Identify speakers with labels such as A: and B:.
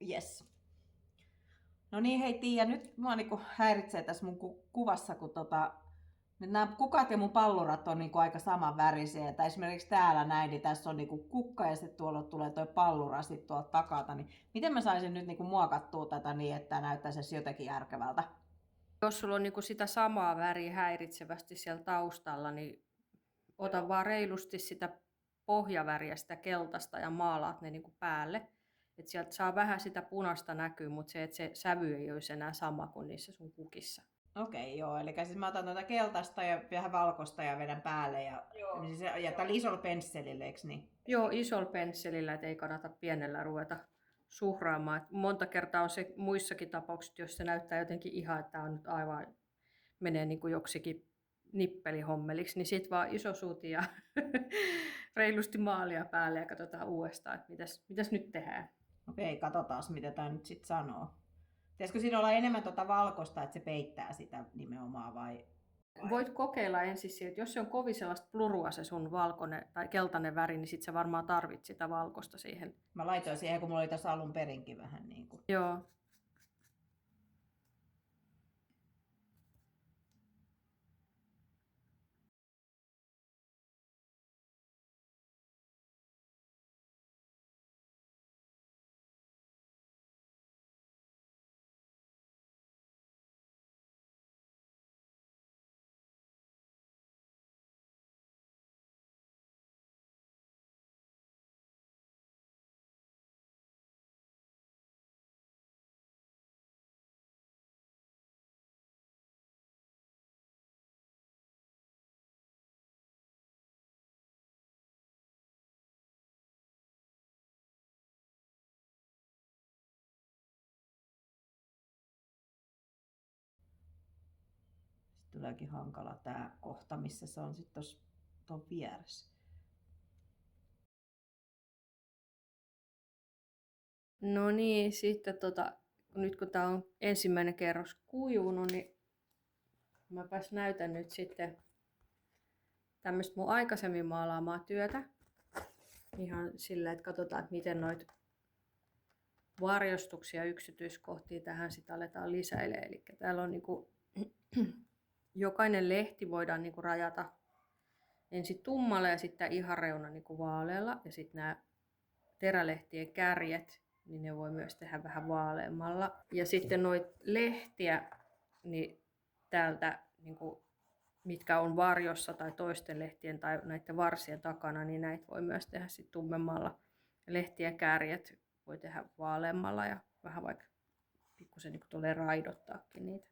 A: Yes. No niin, hei Tiia, nyt mua niinku häiritsee tässä mun kuvassa, kun nyt nämä kukat ja mun pallurat on niinku aika samanvärisiä. Että esimerkiksi täällä näin, niin tässä on niinku kukka ja sitten tuolla tulee toi pallura sitten tuolta takaa. Niin miten mä saisin nyt niinku muokattua tätä niin, että tämä näyttäisi jotenkin järkevältä?
B: Jos sulla on niin kuin sitä samaa väriä häiritsevästi siellä taustalla, niin ota vaan reilusti sitä pohjaväriä, sitä keltaista ja maalaat ne niin kuin päälle. Et sieltä saa vähän sitä punaista näkyä, mutta se, että se sävy ei olisi enää sama kuin niissä sun kukissa.
A: Okei, joo. Eli siis mä otan tuota keltaista ja vähän valkoista ja vedän päälle.
B: Joo.
A: Ja tällä isolla pensselillä, eikö niin?
B: Joo, isolla pensselillä, et ei kannata pienellä ruveta suhraamaan. Et monta kertaa on se muissakin tapauksissa, jos se näyttää jotenkin ihan, että tämä on nyt aivan, menee niin kuin joksikin nippelihommeliksi, niin sitten vaan iso suti ja reilusti maalia päälle ja katsotaan uudestaan, että mitäs nyt tehdään.
A: Okei, katsotaan mitä tämä nyt sitten sanoo. Pitäisikö siinä olla enemmän tuota valkoista, että se peittää sitä nimenomaan vai?
B: Voit kokeilla ensin, että jos se on kovin sellaista plurua se sun valkoinen tai keltainen väri, niin sit sä varmaan tarvit sitä valkoista siihen.
A: Mä laitoin siihen, kun mulla oli tässä alun perinkin vähän niin kuin.
B: Joo.
A: Sitten tuleekin hankala tämä kohta, missä se on sitten tuon vieressä.
B: No niin, sitten nyt kun tää on ensimmäinen kerros kuivunut, niin mäpäs näytän nyt sitten tämmöistä mun aikaisemmin maalaamaa työtä. Ihan sillä, että katsotaan, että miten noita varjostuksia yksityiskohtia tähän sitten aletaan lisäilemään. Eli täällä on niinku, jokainen lehti voidaan niinku rajata ensin tummalla ja sitten ihareuna niinku vaalealla. Ja sitten nämä terälehtien kärjet, niin ne voi myös tehdä vähän vaaleammalla. Ja sitten noita lehtiä, niin täältä, niinku, mitkä on varjossa tai toisten lehtien tai näiden varsien takana, niin näitä voi myös tehdä sitten tummemmalla. Lehtiä kärjet voi tehdä vaaleammalla ja vähän vaikka pikkusen niin tulee raidottaakin niitä.